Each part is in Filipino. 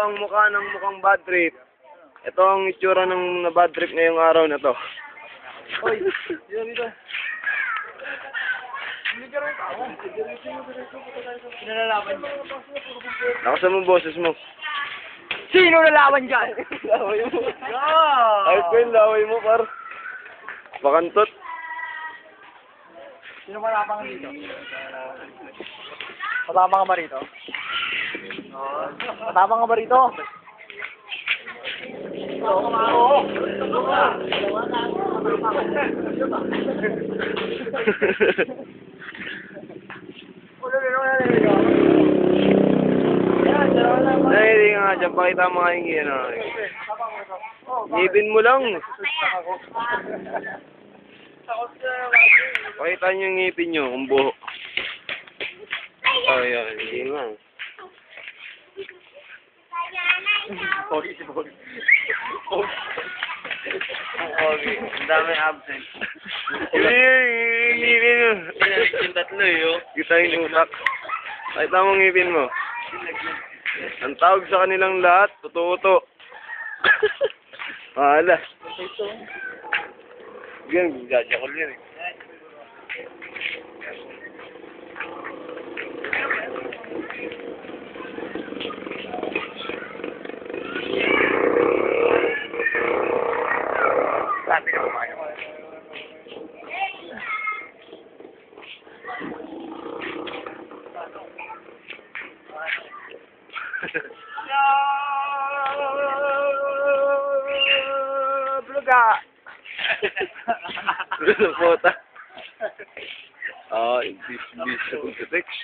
ang mukha ng mukhang bad trip. Ito ang itsura ng bad trip ngayong araw na to. Hoy, yan dito. Sinalalaban dyan. Nakasan mo boses mo. Sino lalaban dyan? Laway mo. Ayos ko yung laway mo, par. Pakantot. Sino matapang dito? Matapang ka ba rito? Matapang ka ba rito? Oo. Ay, hindi nga dyan. Pakita mo nga yung ano. Ngipin mo lang. Pakita nyo yung ngipin nyo, kung buho. Oh, yan. Hindi nga. Pogi si Pogi. Ang dami absent. Yung ngipin mo. Yung tatlo eh, Kita yung utak. Pakita mo ngipin mo. Ang tawag sa kanilang lahat, tuto-uto. Mahala. Yan, gajakol yan eh. Sabi na kumain. Pluga! Pluga pota. Bis sa text.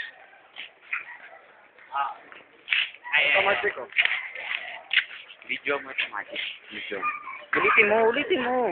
Automatic oh. Video mo automatic. Video. Ulitin mo.